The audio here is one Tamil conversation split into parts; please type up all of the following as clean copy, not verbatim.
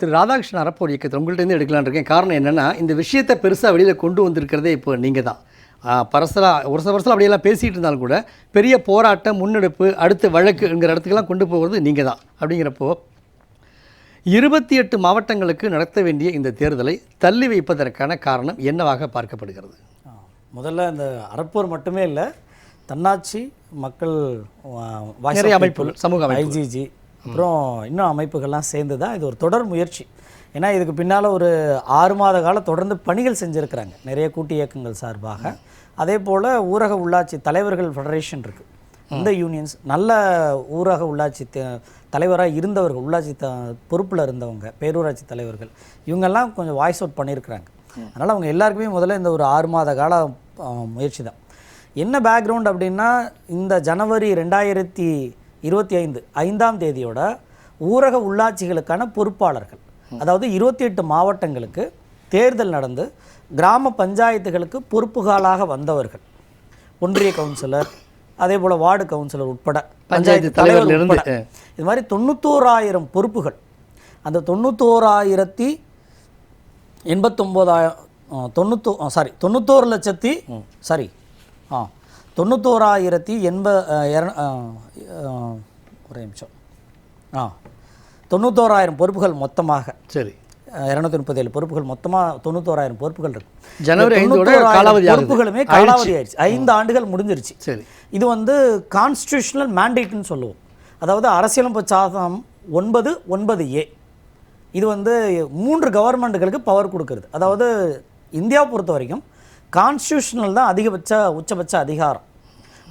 திரு ராதாகிருஷ்ணன் அறப்போர் இயக்கத்தில் உங்கள்கிட்ட எடுக்கலான்னு இருக்கேன். காரணம் என்னென்னா, இந்த விஷயத்தை பெருசாக வெளியில் கொண்டு வந்திருக்கிறதே இப்போ நீங்கள் தான். பரசலாக ஒரு சில வருஷம் அப்படியெல்லாம் பேசிகிட்டு இருந்தாலும் கூட பெரிய போராட்டம், முன்னெடுப்பு, அடுத்த வழக்குங்கிற இடத்துக்கெல்லாம் கொண்டு போகிறது நீங்கள் தான். அப்படிங்கிறப்போ 28 மாவட்டங்களுக்கு நடத்த வேண்டிய இந்த தேர்தலை தள்ளி வைப்பதற்கான காரணம் என்னவாக பார்க்கப்படுகிறது? முதல்ல இந்த அறப்போர் மட்டுமே இல்லை, தன்னாட்சி மக்கள் நிறைய அமைப்புகள், சமூக அமைப்பு, ஐஜிஜி, அப்புறம் இன்னும் அமைப்புகள்லாம் சேர்ந்து தான் இது ஒரு தொடர் முயற்சி. ஏன்னா இதுக்கு பின்னால் ஒரு 6 மாத காலம் தொடர்ந்து பணிகள் செஞ்சுருக்கிறாங்க நிறைய கூட்டு இயக்கங்கள் சார்பாக. அதே போல் ஊரக உள்ளாட்சி தலைவர்கள் ஃபெடரேஷன் இருக்குது, இந்த யூனியன்ஸ், நல்ல ஊரக உள்ளாட்சி தலைவராக இருந்தவர்கள், உள்ளாட்சி பொறுப்பில் இருந்தவங்க, பேரூராட்சி தலைவர்கள், இவங்கெல்லாம் கொஞ்சம் வாய்ஸ் அவுட் பண்ணியிருக்கிறாங்க. அதனால் அவங்க எல்லாருக்குமே முதல்ல இந்த ஒரு 6 மாத கால முயற்சி தான். என்ன பேக்ரவுண்ட் அப்படின்னா, இந்த ஜனவரி 2025 5ஆம் தேதியோட ஊரக உள்ளாட்சிகளுக்கான பொறுப்பாளர்கள், அதாவது 28 மாவட்டங்களுக்கு தேர்தல் நடந்து கிராம பஞ்சாயத்துகளுக்கு பொறுப்புகளாக வந்தவர்கள், ஒன்றிய கவுன்சிலர், அதே போல் வார்டு கவுன்சிலர் உட்பட, பஞ்சாயத்து தலைவர் உட்பட, இது மாதிரி 91,000 பொறுப்புகள். அந்த 91,000 பொறுப்புகள் மொத்தமாக. சரி, 237 பொறுப்புகள் மொத்தமாக 91,000 பொறுப்புகள் இருக்கு. ஜனவரி 5 பொறுப்புகளுமே காலாவதி ஆயிடுச்சு. 5 ஆண்டுகள் முடிஞ்சிருச்சு. சரி, இது கான்ஸ்டிடியூஷனல் மேண்டேட்னு சொல்லுவோம். அதாவது அரசியலமைப்பு சாசனம் 9(9)A இது 3 கவர்மெண்ட்டுகளுக்கு பவர் கொடுக்குறது. அதாவது இந்தியாவை பொறுத்த வரைக்கும் கான்ஸ்டியூஷனல் தான் உச்சபட்ச அதிகாரம்.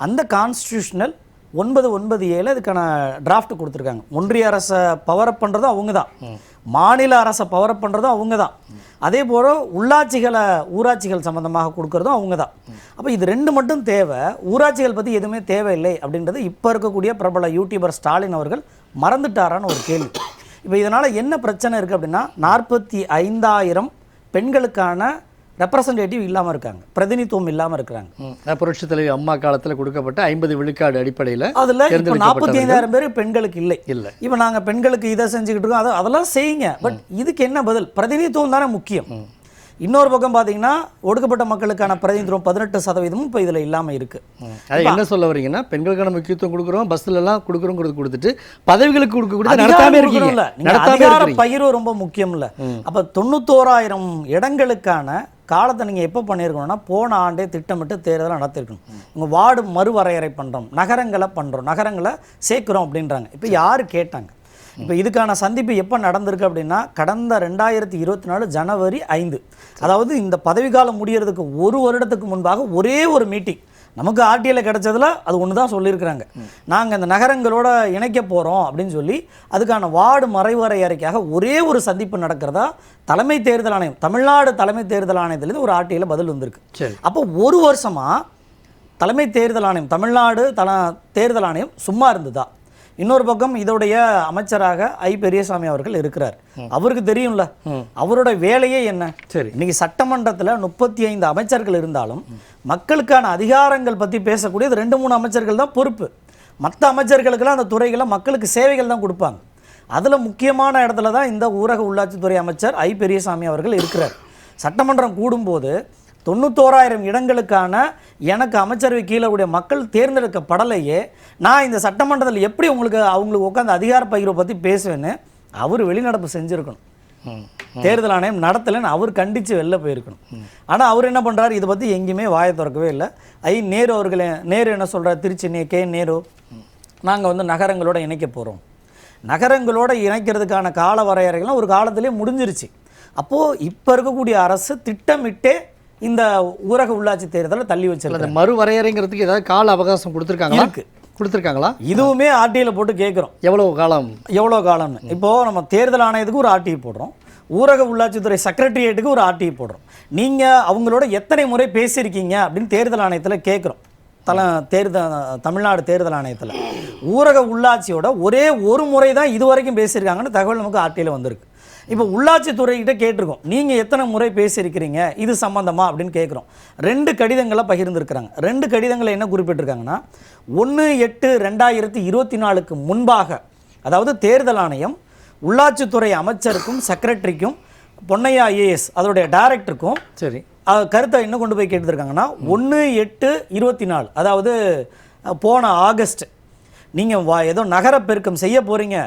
அந்த கான்ஸ்டியூஷனல் 9(9)A இதுக்கான டிராஃப்ட் கொடுத்துருக்காங்க. ஒன்றிய அரசை பவரப் பண்ணுறதும் அவங்க தான், மாநில அரசை பவரப் பண்ணுறதும் அவங்க தான், அதே போல் ஊராட்சிகள் சம்மந்தமாக கொடுக்குறதும் அவங்க தான். அப்போ இது 2 மட்டும் தேவை, ஊராட்சிகள் பற்றி எதுவுமே தேவையில்லை அப்படின்றது இப்போ இருக்கக்கூடிய பிரபல யூடியூபர் ஸ்டாலின் அவர்கள் மறந்துட்டாரான்னு ஒரு கேள்வி. இப்போ இதனால் என்ன பிரச்சனை இருக்குது அப்படின்னா, 45,000 பெண்களுக்கான ரெப்ரசன்டேட்டிவ் இல்லாமல் இருக்காங்க, பிரதிநிதித்துவம் இல்லாமல் இருக்கிறாங்க. புரட்சி தலைவி அம்மா காலத்தில் கொடுக்கப்பட்ட 50 விழுக்காடு அடிப்படையில் அதில் இப்போ 45,000 பேர் பெண்களுக்கு இல்லை. இப்போ நாங்கள் பெண்களுக்கு இதை செஞ்சுக்கிட்டு இருக்கோம், அதெல்லாம் செய்யுங்க, பட் இதுக்கு என்ன பதில்? பிரதிநிதித்துவம் தானே முக்கியம். இன்னொரு பக்கம் பார்த்தீங்கன்னா, ஒடுக்கப்பட்ட மக்களுக்கான பிரதிநிதித்துவம் 18% இப்போ இதில் இல்லாமல் இருக்குது. அது என்ன சொல்ல வரீங்கன்னா, பெண்களுக்கான முக்கியத்துவம் கொடுக்குறோம், பஸ்ஸில் எல்லாம் கொடுக்குறோங்கிறது கொடுத்துட்டு பதவிகளுக்கு அதிகார பகிர்வு ரொம்ப முக்கியம் இல்லை. அப்போ 91,000 இடங்களுக்கான காலத்தை நீங்கள் எப்போ பண்ணியிருக்கணும்னா, போன ஆண்டே திட்டமிட்டு தேர்தலை நடத்திருக்கணும். உங்கள் வார்டு மறுவரையறை பண்ணுறோம், நகரங்களை சேர்க்குறோம் அப்படின்றாங்க. இப்போ யார் கேட்டாங்க? இப்போ இதுக்கான சந்திப்பு எப்போ நடந்திருக்கு அப்படின்னா, கடந்த 2024 ஜனவரி 5, அதாவது இந்த பதவிக்காலம் முடியறதுக்கு 1 வருடத்துக்கு முன்பாக ஒரே ஒரு மீட்டிங் நமக்கு ஆர்டிஐயில் கிடைச்சதில் அது ஒன்று தான் சொல்லியிருக்கிறாங்க. நாங்கள் இந்த நகரங்களோட இணைக்க போகிறோம் அப்படின்னு சொல்லி அதுக்கான வார்டு மறைவரையறைக்காக ஒரே ஒரு சந்திப்பு நடக்கிறதா தலைமை தேர்தல் ஆணையம், தமிழ்நாடு தலைமை தேர்தல் ஆணையத்திலேருந்து ஒரு ஆர்டிஐயில் பதில் வந்திருக்கு. அப்போ 1 வருஷமாக தலைமை தேர்தல் ஆணையம், தமிழ்நாடு தேர்தல் ஆணையம் சும்மா இருந்ததா? இன்னொரு பக்கம் இதோடைய அமைச்சராக பெரியசாமி அவர்கள் இருக்கிறார். அவருக்கு தெரியும்ல அவரோட வேலையே என்ன. சரி, இன்னைக்கு சட்டமன்றத்தில் 35 அமைச்சர்கள் இருந்தாலும் மக்களுக்கான அதிகாரங்கள் பற்றி பேசக்கூடியது 2-3 அமைச்சர்கள் தான் பொறுப்பு. மற்ற அமைச்சர்களுக்கெல்லாம் அந்த துறைகளை மக்களுக்கு சேவைகள் தான் கொடுப்பாங்க. அதில் முக்கியமான இடத்துல தான் இந்த ஊரக உள்ளாட்சித்துறை அமைச்சர் பெரியசாமி அவர்கள் இருக்கிறார். சட்டமன்றம் கூடும்போது 91,000 இடங்களுக்கான எனக்கு அமைச்சரவை கீழே கூடிய மக்கள் தேர்ந்தெடுக்கப்படலையே, நான் இந்த சட்டமன்றத்தில் எப்படி அவங்களுக்கு உட்காந்து அதிகார பகிர்வை பற்றி பேசுவேன்னு அவர் வெளிநடப்பு செஞ்சுருக்கணும். தேர்தல் ஆணையம் நடத்தலைன்னு அவர் கண்டித்து வெளில போயிருக்கணும். ஆனால் அவர் என்ன பண்ணுறாரு, இதை பற்றி எங்கேயுமே வாயை திறக்கவே இல்லை. நேரு அவர்களே, நேரு என்ன சொல்கிறார், திருச்சி நேரு, நாங்கள் நகரங்களோட இணைக்க போகிறோம், நகரங்களோட இணைக்கிறதுக்கான கால வரையறைகள்லாம் ஒரு காலத்திலே முடிஞ்சிருச்சு. அப்போது இப்போ இருக்கக்கூடிய அரசு திட்டமிட்டே இந்த ஊரக உள்ளாட்சி தேர்தலை தள்ளி வச்சிருக்காங்க. மறுவரையறைங்கிறதுக்கு ஏதாவது கால அவகாசம் கொடுத்துருக்காங்களா? இதுவுமே ஆர்டிஐயில் போட்டு கேட்குறோம், எவ்வளோ காலம்னு. இப்போது நம்ம தேர்தல் ஆணையத்துக்கு ஒரு ஆர்டிஐ போடுறோம், ஊரக உள்ளாட்சித்துறை செக்ரட்டரியேட்டுக்கு ஒரு ஆர்டிஐ போடுறோம். நீங்கள் அவங்களோட எத்தனை முறை பேசியிருக்கீங்க அப்படின்னு தேர்தல் ஆணையத்தில் கேட்குறோம். தமிழ்நாடு தேர்தல் ஆணையத்தில் ஊரக உள்ளாட்சியோட ஒரே ஒரு முறை தான் இதுவரைக்கும் பேசியிருக்காங்கன்னு தகவல் நமக்கு ஆர்டிஐயில் வந்திருக்கு. இப்போ உள்ளாட்சித்துறைகிட்ட கேட்டிருக்கோம், நீங்கள் எத்தனை முறை பேசியிருக்கிறீங்க இது சம்மந்தமா அப்படின்னு கேட்குறோம். 2 கடிதங்களை பகிர்ந்துருக்கிறாங்க. 2 கடிதங்களை என்ன குறிப்பிட்டிருக்காங்கன்னா, 1/8/2024 முன்பாக, அதாவது தேர்தல் ஆணையம் உள்ளாட்சித்துறை அமைச்சருக்கும் செக்ரட்டரிக்கும் பொன்னையா ஐஏஎஸ் அதோடைய டைரக்டருக்கும் சரி கருத்தை இன்னும் கொண்டு போய் கேட்டுருக்காங்கன்னா 1/8/24 அதாவது போன ஆகஸ்ட் நீங்கள் ஏதோ நகர பெருக்கம் செய்ய போகிறீங்க,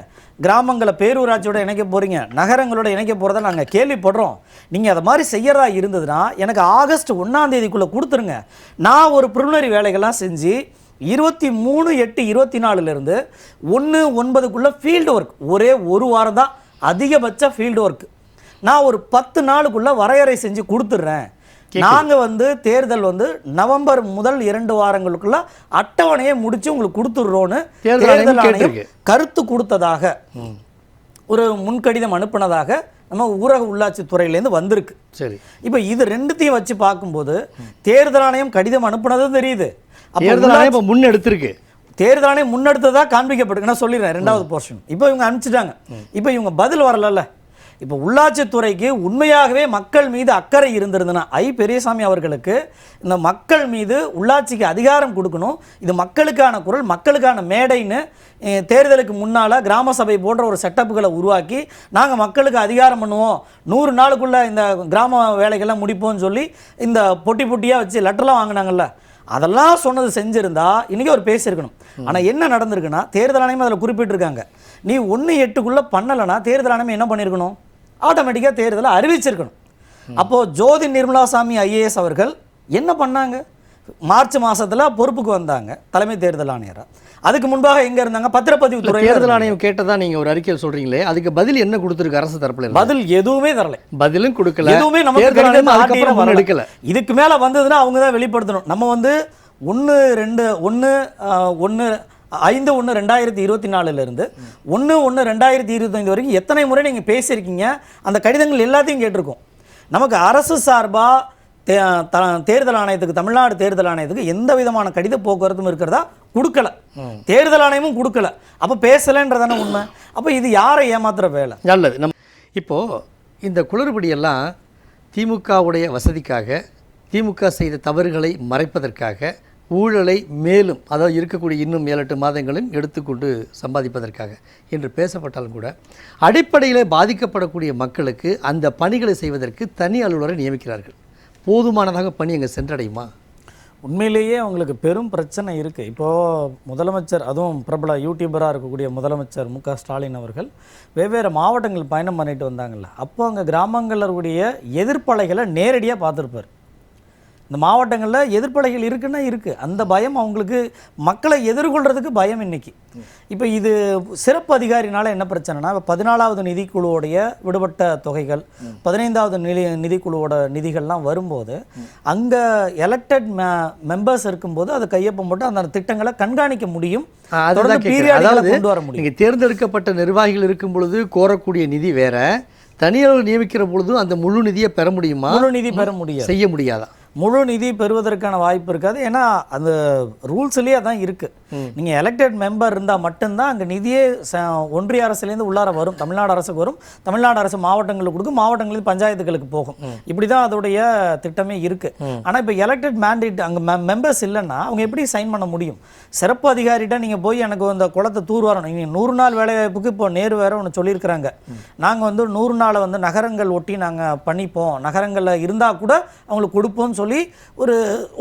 கிராமங்களை பேரூராட்சியோட இணைக்க போகிறீங்க, நகரங்களோட இணைக்க போகிறத நாங்கள் கேள்விப்படுறோம். நீங்கள் அதை மாதிரி செய்யறதா இருந்ததுன்னா எனக்கு ஆகஸ்ட் 1ஆம் தேதிக்குள்ளே கொடுத்துருங்க. நான் ஒரு ப்ரிலிமினரி வேலைகள்லாம் செஞ்சு 23/8/24 1/9 ஃபீல்டு ஒர்க், ஒரே ஒரு வாரம் தான் அதிகபட்ச ஃபீல்டு ஒர்க், நான் ஒரு 10 நாளுக்குள்ளே வரையறை செஞ்சு கொடுத்துட்றேன். நாங்கள் தேர்தல் நவம்பர் முதல் 2 வாரங்களுக்குள்ள அட்டவணையை முடிச்சு உங்களுக்கு கொடுத்துடுறோன்னு தேர்தல் ஆணையம் கருத்து கொடுத்ததாக ஒரு முன்கடிதம் அனுப்பினதாக நம்ம ஊரக உள்ளாட்சி துறையிலேருந்து வந்திருக்கு. சரி, இப்போ இது ரெண்டுத்தையும் வச்சு பார்க்கும்போது தேர்தல் ஆணையம் கடிதம் அனுப்புனதும் தெரியுது, தேர்தல் ஆணையம் முன்னெடுத்திருக்கு, தேர்தல் ஆணையம் முன்னெடுத்ததா காண்பிக்கப்பட்டு. நான் சொல்லிடுறேன் 2வது போர்ஷன். இப்போ இவங்க அனுப்பிச்சிட்டாங்க, இப்போ இவங்க பதில் வரல. இப்போ உள்ளாட்சித்துறைக்கு உண்மையாகவே மக்கள் மீது அக்கறை இருந்திருந்தனா பெரியசாமி அவர்களுக்கு இந்த மக்கள் மீது உள்ளாட்சிக்கு அதிகாரம் கொடுக்கணும், இது மக்களுக்கான குரல், மக்களுக்கான மேடைன்னு தேர்தலுக்கு முன்னால் கிராம சபை போன்ற ஒரு செட்டப்புகளை உருவாக்கி நாங்கள் மக்களுக்கு அதிகாரம் பண்ணுவோம், 100 நாளுக்குள்ளே இந்த கிராம வேலைகள்லாம் முடிப்போம்னு சொல்லி இந்த பொட்டியாக வச்சு லெட்டர்லாம் வாங்கினாங்கல்ல, அதெல்லாம் சொன்னது செஞ்சுருந்தா இன்றைக்கி அவர் பேசியிருக்கணும். ஆனால் என்ன நடந்திருக்குன்னா தேர்தல் ஆணையம் அதில் குறிப்பிட்டிருக்காங்க, நீ 1/8 பண்ணலைன்னா தேர்தல் ஆணையம் என்ன பண்ணியிருக்கணும், ஆட்டோமேட்டிக்காக தேர்தலை அறிவிச்சிருக்கணும். அப்போது ஜோதி நிர்மலாசாமி ஐஏஎஸ் அவர்கள் என்ன பண்ணாங்க, மார்ச் மாதத்தில் பொறுப்புக்கு வந்தாங்க தலைமை தேர்தல் ஆணையராக. அதுக்கு முன்பாக எங்கே இருந்தாங்க, பத்திரப்பதிவு துறை. தேர்தல் ஆணையம் கேட்டதா நீங்கள் ஒரு அறிக்கையில் சொல்கிறீங்களே, அதுக்கு பதில் என்ன கொடுத்துருக்கு அரசு தரப்பில்? பதில் எதுவுமே தரல, பதிலும் கொடுக்கல, எதுவுமே நமக்கு எடுக்கல. இதுக்கு மேலே வந்ததுன்னா அவங்க தான் வெளிப்படுத்தணும். நம்ம 5/1/2024 1/1/2025 வரைக்கும் எத்தனை முறை நீங்கள் பேசியிருக்கீங்க, அந்த கடிதங்கள் எல்லாத்தையும் கேட்டிருக்கோம். நமக்கு அரசு சார்பாக தேர்தல் ஆணையத்துக்கு, தமிழ்நாடு தேர்தல் ஆணையத்துக்கு எந்த விதமான கடித போக்குவரத்தும் இருக்கிறதா கொடுக்கல, தேர்தல் ஆணையமும் கொடுக்கல. அப்போ பேசலைன்றதான உண்மை. அப்போ இது யாரை ஏமாத்துற வேலை? நல்லது. இப்போது இந்த குளறுபடியெல்லாம் திமுகவுடைய வசதிக்காக, திமுக செய்த தவறுகளை மறைப்பதற்காக, ஊழலை மேலும் அதாவது இருக்கக்கூடிய இன்னும் 7-8 மாதங்களும் எடுத்துக்கொண்டு சம்பாதிப்பதற்காக என்று பேசப்பட்டாலும் கூட அடிப்படையில் பாதிக்கப்படக்கூடிய மக்களுக்கு அந்த பணிகளை செய்வதற்கு தனி அலுவலரை நியமிக்கிறார்கள். போதுமானதாக பணி அங்கே சென்றடையுமா? உண்மையிலேயே அவங்களுக்கு பெரும் பிரச்சனை இருக்குது. இப்போது முதலமைச்சர், அதுவும் பிரபல யூடியூபராக இருக்கக்கூடிய முதலமைச்சர் மு க ஸ்டாலின் அவர்கள் வெவ்வேறு மாவட்டங்கள் பயணம் பண்ணிட்டு வந்தாங்கல்ல, அப்போ அங்கே கிராமங்களுடைய எதிர்ப்பலைகளை நேரடியாக பார்த்துருப்பார். இந்த மாவட்டங்களில் எதிர்ப்பலைகள் இருக்குன்னா இருக்குது, அந்த பயம் அவங்களுக்கு, மக்களை எதிர்கொள்கிறதுக்கு பயம் இன்னைக்கு. இப்போ இது சிறப்பு அதிகாரினால என்ன பிரச்சனைனா, இப்போ 14வது நிதிக்குழுவோடைய விடுபட்ட தொகைகள், 15வது நிதிக்குழுவோட நிதிகள்லாம் வரும்போது அங்கே எலெக்டட் மெம்பர்ஸ் இருக்கும்போது அதை கையொப்பம் போட்டு அந்த திட்டங்களை கண்காணிக்க முடியும், கொண்டு வர முடியும். நீங்கள் தேர்ந்தெடுக்கப்பட்ட நிர்வாகிகள் இருக்கும் பொழுது கோரக்கூடிய நிதி வேற, தனியார் நியமிக்கிற பொழுது அந்த முழு நிதியை பெற முடியுமா? முழு நிதி பெற முடியாது, செய்ய முடியாதா? முழு நிதி பெறுவதற்கான வாய்ப்பு இருக்காது. ஏன்னா அந்த ரூல்ஸ்லேயே தான் இருக்குது. நீங்கள் எலெக்டட் மெம்பர் இருந்தால் மட்டும்தான் அங்கே நிதியே ஒன்றிய அரசுலேருந்து உள்ளார வரும், தமிழ்நாடு அரசுக்கு வரும், தமிழ்நாடு அரசு மாவட்டங்களுக்கு கொடுக்கும், மாவட்டங்களுக்கு பஞ்சாயத்துகளுக்கு போகும். இப்படி தான் அதோடைய திட்டமே இருக்குது. ஆனால் இப்போ எலெக்டட் மேண்டேட் அங்கே மெம்பர்ஸ் இல்லைன்னா அவங்க எப்படி சைன் பண்ண முடியும்? சிறப்பு அதிகாரிகிட்ட நீங்கள் போய் எனக்கு அந்த குளத்தை தூர் வரணும், நீங்கள் 100 நாள் வேலைவாய்ப்புக்கு இப்போ நேரு வேறு ஒன்று சொல்லியிருக்கிறாங்க, நாங்கள் 100 நாளை நகரங்கள் ஒட்டி நாங்கள் பண்ணிப்போம், நகரங்களில் இருந்தால் கூட அவங்களுக்கு கொடுப்போம்னு சொல்லி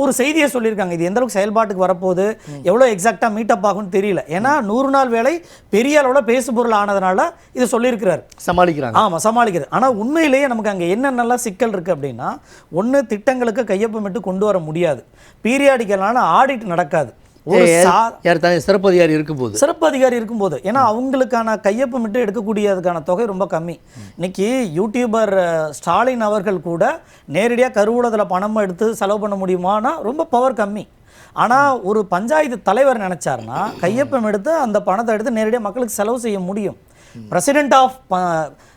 ஒரு செய்தியை சொல்லியிருக்காங்க. இது எந்த அளவுக்கு செயல்பாட்டுக்கு வரப்போகுது, எவ்வளோ எக்ஸாக்டாக மீட்டப் ஆகும்னு தெரியல. ஏன்னா 100 நாள் வேலை பெரிய அளவில் பேசுபொருள் ஆனதுனால இதை சொல்லியிருக்கிறார், சமாளிக்கிறாங்க. ஆமாம், சமாளிக்கிறது. ஆனால் உண்மையிலேயே நமக்கு அங்கே என்னென்னலாம் சிக்கல் இருக்குது அப்படின்னா, ஒன்று திட்டங்களுக்கு கையொப்பமிட்டு கொண்டு வர முடியாது, பீரியாடிக்கலான ஆடிட் நடக்காது, சிறப்பு அதிகாரி இருக்கும்போது. ஏன்னா அவங்களுக்கான கையொப்பமிட்டு எடுக்கக்கூடியதுக்கான தொகை ரொம்ப கம்மி. இன்னைக்கு யூடியூபர் ஸ்டாலின் அவர்கள் கூட நேரடியாக கருவூலத்தில் பணம் எடுத்து செலவு பண்ண முடியுமானா ரொம்ப பவர் கம்மி. ஆனால் ஒரு பஞ்சாயத்து தலைவர் நினைச்சாருன்னா கையொப்பம் எடுத்து அந்த பணத்தை எடுத்து நேரடியாக மக்களுக்கு செலவு செய்ய முடியும். பிரசிடென்ட் ஆஃப்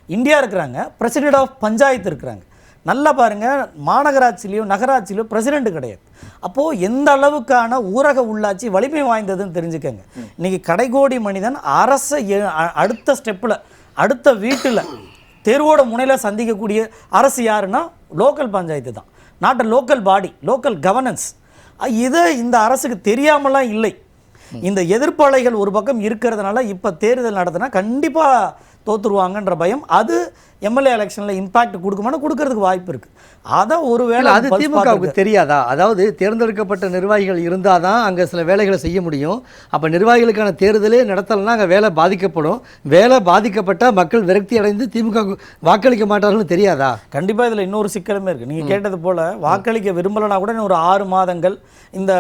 இந்தியா இருக்கிறாங்க, பிரசிடென்ட் ஆஃப் பஞ்சாயத்து இருக்கிறாங்க. நல்லா பாருங்கள், மாநகராட்சியிலையோ நகராட்சியிலையோ பிரசிடென்ட் கிடையாது. அப்போது எந்த அளவுக்கான ஊரக உள்ளாட்சி வலிமை வாய்ந்ததுன்னு தெரிஞ்சுக்கங்க. இன்றைக்கி கடைகோடி மனிதன் அரசை அடுத்த ஸ்டெப்பில், அடுத்த வீட்டில் தெருவோட முனையில் சந்திக்கக்கூடிய அரசு யாருன்னா லோக்கல் பஞ்சாயத்து தான். Not a local body, local governance. இது இந்த அரசுக்கு தெரியாமலாம் இல்லை. இந்த எதிர்ப்பாளைகள் ஒரு பக்கம் இருக்கிறதுனால இப்போ தேர்தல் நடத்தினா கண்டிப்பாக தோத்துருவாங்கன்ற பயம், அது எம்எல்ஏ எலெக்ஷனில் இம்பாக்ட் கொடுக்குமானா கொடுக்கறதுக்கு வாய்ப்பு இருக்குது. அதை ஒரு வேளை அது திமுகவுக்கு தெரியாதா? அதாவது தேர்ந்தெடுக்கப்பட்ட நிர்வாகிகள் இருந்தால் தான் அங்கே சில வேலைகளை செய்ய முடியும். அப்போ நிர்வாகிகளுக்கான தேர்தலே நடத்தலைன்னா அங்கே வேலை பாதிக்கப்படும். வேலை பாதிக்கப்பட்டால் மக்கள் விரக்தி அடைந்து திமுக வாக்களிக்க மாட்டார்கள்னு தெரியாதா? கண்டிப்பாக இதில் இன்னொரு சிக்கலுமே இருக்குது. நீங்கள் கேட்டது போல் வாக்களிக்க விரும்பலைனா கூட இன்னும் ஒரு 6 மாதங்கள் இந்த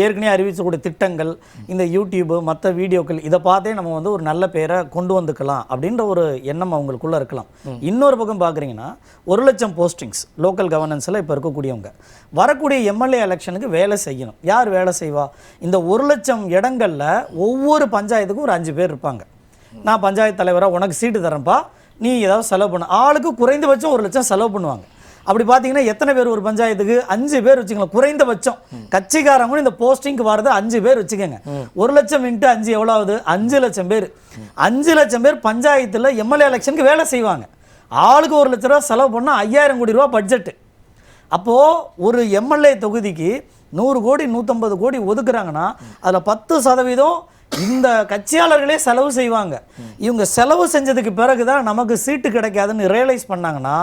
ஏற்கனவே அறிவிச்சக்கூடிய திட்டங்கள், இந்த யூடியூப் மற்ற வீடியோக்கள் இதை பார்த்தே நம்ம வந்து ஒரு நல்ல பேரை கொண்டு வந்துக்கலாம் அப்படின்ற ஒரு எண்ணம் அவங்களுக்குள்ளே இருக்கலாம். இன்னொரு பக்கம் பார்க்குறீங்கன்னா 1 லட்சம் போஸ்டிங்ஸ் லோக்கல் கவர்னன்ஸில் இப்போ இருக்கக்கூடியவங்க வரக்கூடிய எம்எல்ஏ எலெக்ஷனுக்கு வேலை செய்யணும். யார் வேலை செய்வா? இந்த 1 லட்சம் இடங்களில் ஒவ்வொரு பஞ்சாயத்துக்கும் ஒரு 5 பேர் இருப்பாங்க. நான் பஞ்சாயத்து தலைவராக உனக்கு சீட்டு தரேன்ப்பா, நீ ஏதாவது செலவு பண்ண. ஆளுக்கு குறைந்தபட்சம் 1 லட்சம் செலவு பண்ணுவாங்க. அப்படி பார்த்தீங்கன்னா எத்தனை பேர் ஒரு பஞ்சாயத்துக்கு? 5 பேர் வச்சுக்கலாம் குறைந்தபட்சம். கட்சிக்காரங்க இந்த போஸ்டிங்க்கு வரது 5 பேர் வச்சுக்கோங்க. 1 லட்சம் இன்ட்டு 5 எவ்வளோ ஆகுது? 5 லட்சம் பேர். 5 லட்சம் பேர் பஞ்சாயத்தில் எம்எல்ஏ எலெக்ஷனுக்கு வேலை செய்வாங்க. ஆளுக்கு 1 லட்ச ரூபா செலவு பண்ணால் 5000 கோடி ரூபா பட்ஜெட்டு. அப்போது ஒரு எம்எல்ஏ தொகுதிக்கு 100 கோடி 150 கோடி ஒதுக்குறாங்கன்னா அதில் 10% இந்த கட்சியாளர்களே செலவு செய்வாங்க. இவங்க செலவு செஞ்சதுக்கு பிறகு தான் நமக்கு சீட்டு கிடைக்காதுன்னு ரியலைஸ் பண்ணாங்கன்னா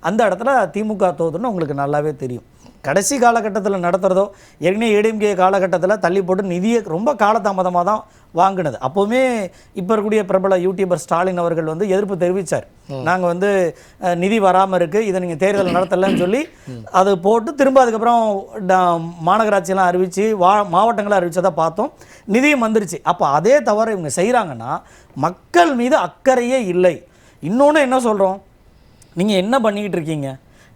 அந்த இடத்துல திமுக தோதுன்னு உங்களுக்கு நல்லாவே தெரியும். கடைசி காலகட்டத்தில் நடத்துகிறதோ ஏற்கனவே ஏடிஎம்கே காலகட்டத்தில் தள்ளி போட்டு நிதியை ரொம்ப காலதாமதமாக தான் வாங்கினது. அப்போவுமே இப்போ இருக்கக்கூடிய பிரபல யூடியூபர் ஸ்டாலின் அவர்கள் வந்து எதிர்ப்பு தெரிவித்தார். நாங்கள் வந்து நிதி வராமல் இருக்குது, இதை நீங்கள் தேர்தல் நடத்தலைன்னு சொல்லி அது போட்டு திரும்ப அதுக்கப்புறம் மாநகராட்சியெல்லாம் அறிவித்து மாவட்டங்களாக அறிவித்ததை பார்த்தோம். நிதியும் வந்துருச்சு. அப்போ அதே தவிர இவங்க செய்கிறாங்கன்னா மக்கள் மீது அக்கறையே இல்லை. இன்னொன்று என்ன சொல்கிறோம், நீங்கள் என்ன பண்ணிக்கிட்டு இருக்கீங்க?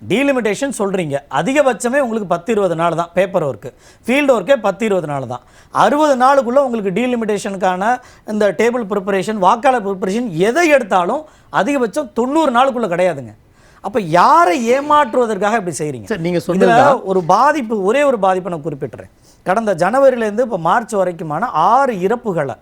டீலிமிட்டேஷன் சொல்கிறீங்க. அதிகபட்சமே உங்களுக்கு 10-20 நாள் தான் பேப்பர் ஒர்க்கு, ஃபீல்டு ஒர்க்கே 10-20 நாள் தான். 60 நாளுக்குள்ளே உங்களுக்கு டீலிமிட்டேஷனுக்கான இந்த டேபிள் ப்ரிப்பரேஷன், வாக்காளர் ப்ரிப்பரேஷன் எதை எடுத்தாலும் அதிகபட்சம் 90 நாளுக்குள்ளே கிடையாதுங்க. அப்போ யாரை ஏமாற்றுவதற்காக இப்படி செய்கிறீங்க? நீங்கள் சொன்னதுல ஒரு பாதிப்பு, ஒரே ஒரு பாதிப்பை நான் குறிப்பிட்டுறேன். கடந்த ஜனவரியிலேருந்து இப்போ மார்ச் வரைக்குமான 6 இறப்புகளை,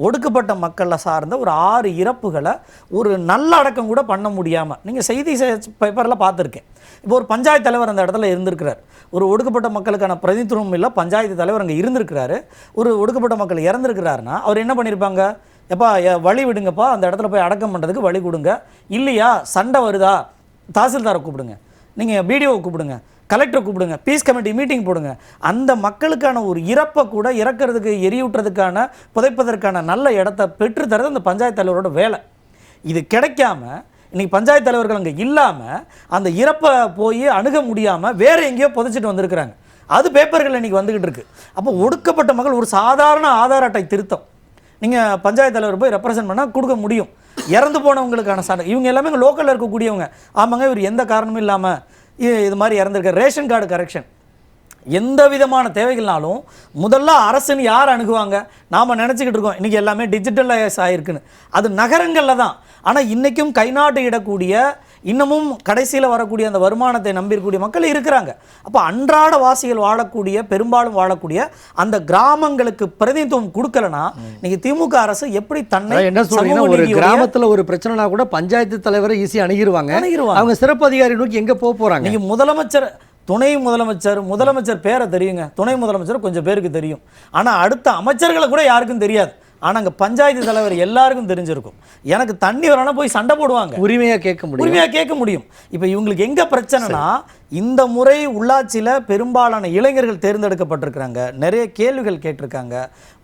ஒடுக்கப்பட்ட மக்களை சார்ந்த ஒரு 6 இறப்புகளை ஒரு நல்ல அடக்கம் கூட பண்ண முடியாமல், நீங்கள் செய்தி பேப்பரில் பார்த்துருக்கேன். இப்போ ஒரு பஞ்சாயத்து தலைவர் அந்த இடத்துல இருந்திருக்கிறார். ஒரு ஒடுக்கப்பட்ட மக்களுக்கான பிரதிநிதித்துவம் இல்லை, பஞ்சாயத்து தலைவர் அங்கே இருந்திருக்கிறாரு. ஒரு ஒடுக்கப்பட்ட மக்கள் இறந்துருக்கிறாருன்னா அவர் என்ன பண்ணியிருப்பாங்க? எப்பா வழி விடுங்கப்பா, அந்த இடத்துல போய் அடக்கம் பண்ணுறதுக்கு வழி கொடுங்க. இல்லையா சண்டை வருதா, தாசில்தாரை கூப்பிடுங்க, நீங்கள் பிடிஓவை கூப்பிடுங்க, கலெக்டரை கூப்பிடுங்க, பீஸ் கமிட்டி மீட்டிங் போடுங்க. அந்த மக்களுக்கான ஒரு இறப்பை கூட இறக்கிறதுக்கு, எரியூட்டுறதுக்கான, புதைப்பதற்கான நல்ல இடத்த பெற்றுத்தரது அந்த பஞ்சாயத்து தலைவரோட வேலை. இது கிடைக்காம இன்றைக்கி பஞ்சாயத்து தலைவர்கள் அங்கே இல்லாமல் அந்த இறப்பை போய் அணுக முடியாமல் வேறு எங்கேயோ புதைச்சிட்டு வந்திருக்கிறாங்க. அது பேப்பர்கள் இன்றைக்கி வந்துக்கிட்டு இருக்குது. அப்போ ஒடுக்கப்பட்ட மக்கள் ஒரு சாதாரண ஆதார் அட்டை திருத்தம் நீங்கள் பஞ்சாயத்து தலைவர் போய் ரெப்ரசன்ட் பண்ணால் கொடுக்க முடியும். இறந்து போனவங்களுக்கான சான்று, இவங்க எல்லாமே இங்கே லோக்கலில் இருக்கக்கூடியவங்க. ஆமாங்க, இவர் எந்த காரணமும் இல்லாமல் இது மாதிரி இறந்துருக்க. ரேஷன் கார்டு கரெக்ஷன், எந்த விதமான தேவைகள்னாலும் முதல்ல அரசுன்னு யார் அணுகுவாங்க? நாம் நினச்சிக்கிட்டு இருக்கோம் இன்றைக்கி எல்லாமே டிஜிட்டலைஸ் ஆகிருக்குன்னு. அது நகரங்களில் தான். ஆனால் இன்றைக்கும் கை நாட்டு இடக்கூடிய, இன்னமும் கடைசியில் வரக்கூடிய அந்த வருமானத்தை நம்பியிருக்கக்கூடிய மக்கள் இருக்கிறாங்க. அப்போ அன்றாட வாசிகள் வாழக்கூடிய, பெரும்பாலும் வாழக்கூடிய அந்த கிராமங்களுக்கு பிரதிநிதித்துவம் கொடுக்கலனா இன்னைக்கு திமுக அரசு எப்படி தன்னை என்ன சொல்றீங்கன்னா, ஒரு கிராமத்தில் ஒரு பிரச்சனைனா கூட பஞ்சாயத்து தலைவரை ஈஸியாக அணுகிடுவாங்க. அவங்க சிறப்பு அதிகாரி நோக்கி எங்கே போகிறாங்க? நீங்கள் முதலமைச்சர், துணை முதலமைச்சர், முதலமைச்சர் பேரை தெரியுங்க, துணை முதலமைச்சர் கொஞ்சம் பேருக்கு தெரியும். ஆனால் அடுத்த அமைச்சர்களை கூட யாருக்கும் தெரியாது. ஆனால் அங்கே பஞ்சாயத்து தலைவர் எல்லாருக்கும் தெரிஞ்சிருக்கும். எனக்கு தண்ணி வரனா போய் சண்டை போடுவாங்க, உரிமையாக கேட்க முடியும். இப்போ இவங்களுக்கு எங்கே பிரச்சனைனா, இந்த முறை உள்ளாட்சியில் பெரும்பாலான இளைஞர்கள் தேர்ந்தெடுக்கப்பட்டிருக்கிறாங்க, நிறைய கேள்விகள் கேட்டிருக்காங்க,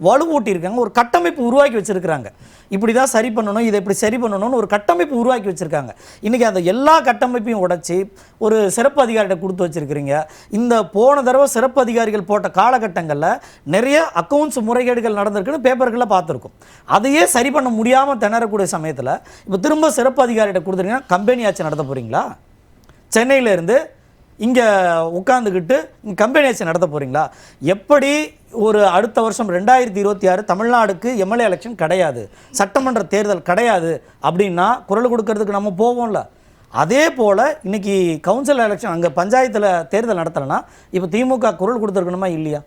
வலுவூட்டியிருக்காங்க, ஒரு கட்டமைப்பு உருவாக்கி வச்சுருக்கிறாங்க. இப்படி தான் சரி பண்ணணும், இதை இப்படி சரி பண்ணணும்னு ஒரு கட்டமைப்பு உருவாக்கி வச்சுருக்காங்க. இன்றைக்கி அந்த எல்லா கட்டமைப்பையும் உடைச்சி ஒரு சிறப்பு அதிகாரிகிட்ட கொடுத்து வச்சுருக்கிறீங்க. இந்த போன தடவை சிறப்பு அதிகாரிகள் போட்ட காலகட்டங்களில் நிறைய அக்கௌண்ட்ஸ் முறைகேடுகள் நடந்திருக்குன்னு பேப்பர்களில் பார்த்துருக்கோம். அதையே சரி பண்ண முடியாமல் திணறக்கூடிய சமயத்தில் இப்போ திரும்ப சிறப்பு அதிகாரிகிட்ட கொடுத்துருங்கன்னா கம்பெனி ஆட்சி நடத்த போகிறீங்களா? சென்னையிலேருந்து இங்கே உட்காந்துக்கிட்டு இங்கே கம்பெனி ஆட்சி நடத்த போகிறீங்களா? எப்படி ஒரு அடுத்த வருஷம் 2026 தமிழ்நாடுக்கு எம்எல்ஏ எலெக்ஷன் கிடையாது, சட்டமன்ற தேர்தல் கிடையாது அப்படின்னா குரல் கொடுக்கறதுக்கு நம்ம போவோம்ல. அதே போல் இன்றைக்கி கவுன்சில் எலெக்ஷன் அங்கே பஞ்சாயத்தில் தேர்தல் நடத்தலைன்னா இப்போ திமுக குரல் கொடுத்துருக்கணுமா இல்லையா?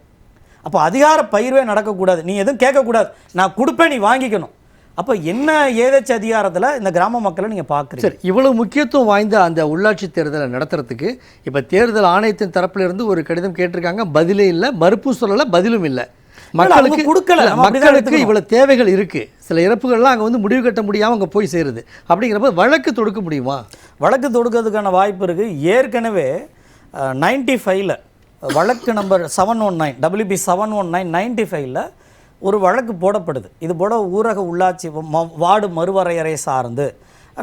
அப்போ அதிகார பயிர்வே நடக்கக்கூடாது, நீ எதுவும் கேட்கக்கூடாது, நான் கொடுப்பேன், நீ வாங்கிக்கணும். அப்போ என்ன ஏதாச்சும் அதிகாரத்தில் இந்த கிராம மக்களை நீங்கள் பார்க்குறீங்க? சரி, இவ்வளவு முக்கியத்துவம் வாய்ந்த அந்த உள்ளாட்சி தேர்தலை நடத்துறதுக்கு இப்போ தேர்தல் ஆணையத்தின் தரப்பிலிருந்து ஒரு கடிதம் கேட்டிருக்காங்க, பதிலே இல்லை, மறுப்பு சொல்லலை, பதிலும் இல்லை. மக்களுக்கு கொடுக்கல, இல்ல, நம்ம அப்படிதான் மக்களுக்கு எடுத்துக்கணும். இவ்வளவு தேவைகள் இருக்கு, சில இறப்புகள்லாம் அங்க வந்து முடிவு கட்ட முடியாம அங்க போய் சேருது. அப்படிங்கிறப்ப வழக்கு தொடுக்க முடியுமா? வழக்கு தொடுக்கிறதுக்கான வாய்ப்பு இருக்குது. ஏற்கனவே 95ல் வழக்கு நம்பர் 719 WB 719 95ல் ஒரு வழக்கு போடப்படுது. இது போல ஊரக உள்ளாட்சி வார்டு மறுவரையறை சார்ந்து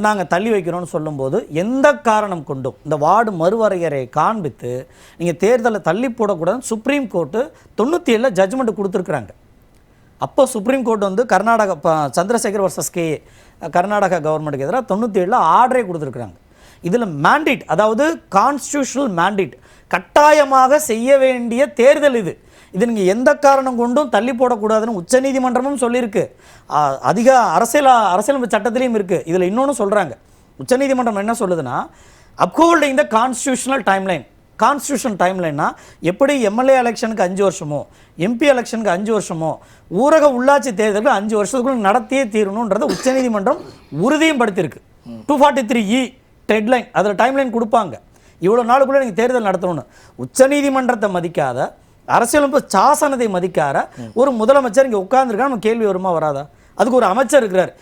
நாங்கள் தள்ளி வைக்கிறோம்னு சொல்லும்போது எந்த காரணம் கொண்டும் இந்த வார்டு மறுவரையறையை காண்பித்து நீங்கள் தேர்தலை தள்ளி போடக்கூடாதுன்னு சுப்ரீம் கோர்ட்டு 97ல் ஜட்ஜ்மெண்ட் கொடுத்துருக்குறாங்க. அப்போ சுப்ரீம் கோர்ட் வந்து கர்நாடகா சந்திரசேகர் வர்சஸ் கே கர்நாடகா கவர்மெண்ட்டுக்கு எதிராக 97ல் ஆர்டரே கொடுத்துருக்குறாங்க. இதில் மேண்டேட், அதாவது கான்ஸ்டியூஷனல் மேண்டேட், கட்டாயமாக செய்ய வேண்டிய தேர்தல் இது நீங்கள் எந்த காரணம் கொண்டும் தள்ளி போடக்கூடாதுன்னு உச்சநீதிமன்றமும் சொல்லியிருக்கு. அரசியலமைப்பு சட்டத்திலையும் இருக்குது. இதில் இன்னொன்று சொல்கிறாங்க, உச்சநீதிமன்றம் என்ன சொல்லுதுன்னா, upholding the constitutional timeline. Constitution டைம்லைன்னா எப்படி எம்எல்ஏ எலெக்ஷனுக்கு 5 வருஷமோ எம்பி எலெக்ஷனுக்கு 5 வருஷமோ ஊரக உள்ளாட்சி தேர்தலுக்கு 5 வருஷத்துக்குள்ள நடத்தியே தீரணுன்றதை உச்சநீதிமன்றம் உறுதியும் படுத்தியிருக்கு. 243E டெட்லைன், அதில் டைம்லைன் கொடுப்பாங்க, இவ்வளோ நாளுக்குள்ளே நீங்கள் தேர்தல் நடத்தணும்னு. உச்சநீதிமன்றத்தை மதிக்காத, அரசியலமைப்பு சாசனத்தை மதிக்காத ஒரு முதலமைச்சர் இங்கே உட்கார்ந்துருக்கா, நம்ம கேள்வி வருமா வராதா? அதுக்கு ஒரு அமைச்சர் இருக்கிறார்.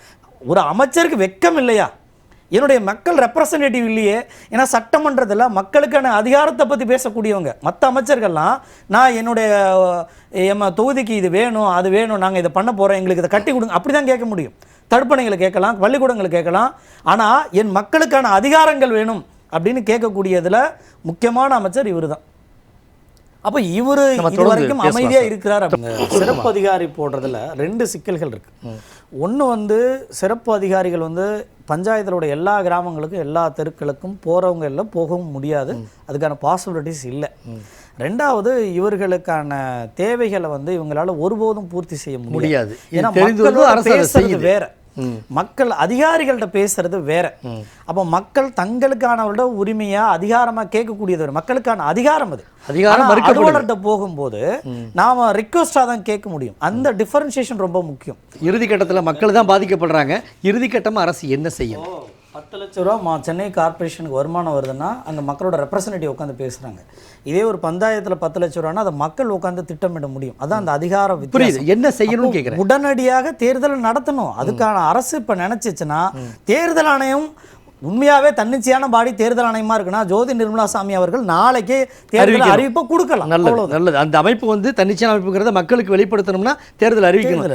ஒரு அமைச்சருக்கு வெக்கம் இல்லையா? என்னுடைய மக்கள் ரெப்ரசன்டேட்டிவ் இல்லையே. ஏன்னா சட்டமன்றத்தில் மக்களுக்கான அதிகாரத்தை பற்றி பேசக்கூடியவங்க. மற்ற அமைச்சர்கள்லாம் நான் என்னுடைய தொகுதிக்கு இது வேணும், அது வேணும், நாங்கள் இதை பண்ண போகிறோம், எங்களுக்கு இதை கட்டி கொடுங்க, அப்படி தான் கேட்க முடியும். தடுப்பணைகளை கேட்கலாம், பள்ளிக்கூடங்களை கேட்கலாம். ஆனால் என் மக்களுக்கான அதிகாரங்கள் வேணும் அப்படின்னு கேட்கக்கூடியதில் முக்கியமான அமைச்சர் இவர் தான். அப்போ இவர் இது வரைக்கும் அமைதியாக இருக்கிறார். சிறப்பு அதிகாரி போடுறதுல 2 சிக்கல்கள் இருக்குது. ஒன்று வந்து சிறப்பு அதிகாரிகள் வந்து பஞ்சாயத்தோட எல்லா கிராமங்களுக்கும் எல்லா தெருக்களுக்கும் போகிறவங்க எல்லாம் போகவும் முடியாது, அதுக்கான பாசிபிலிட்டிஸ் இல்லை. ரெண்டாவது, இவர்களுக்கான தேவைகளை வந்து இவங்களால ஒருபோதும் பூர்த்தி செய்ய முடியாது. ஏன்னா பேசுறது வேற, மக்கள் அதிகாரிகள்கிட்ட பேசுறது வேற. அப்போ மக்கள் தங்களுக்கானவரோட உரிமையா அதிகாரமா கேட்கக்கூடியது வேற. மக்களுக்கான அதிகாரம் அது. அலுவலர்கிட்ட போகும்போது நாம ரிக்வெஸ்டா தான் கேட்க முடியும். அந்த டிஃபரன்சியேஷன் ரொம்ப முக்கியம். இறுதி கட்டத்தில் மக்கள் தான் பாதிக்கப்படுறாங்க. இறுதி கட்டமாக அரசு என்ன செய்யும்? 10 லட்ச ரூபா சென்னை கார்பரேஷனுக்கு வருமானம் வருதுன்னா அங்கே மக்களோட ரெப்ரசன்டேட்டிவ் உட்காந்து பேசுகிறாங்க. இதே ஒரு பஞ்சாயத்தில் 10 லட்ச ரூபான்னா அதை மக்கள் உட்காந்து திட்டமிட முடியும். அதான் அந்த அதிகார வித்தியாசம். என்ன செய்யணும்னு கேட்குறேன். உடனடியாக தேர்தல் நடத்தணும். அதுக்கான அரசு இப்போ நினச்சிச்சுன்னா, தேர்தல் ஆணையம் உண்மையாகவே தன்னிச்சையான பாடி தேர்தல் ஆணையமாக இருக்குன்னா ஜோதி நிர்மலா சாமி அவர்கள் நாளைக்கே தேர்தல் அறிவிப்பை கொடுக்கலாம். நல்லது. அந்த அமைப்பு வந்து தன்னிச்சையான அமைப்புங்கிறத மக்களுக்கு வெளிப்படுத்தணும்னா தேர்தல் அறிவிக்கணும்.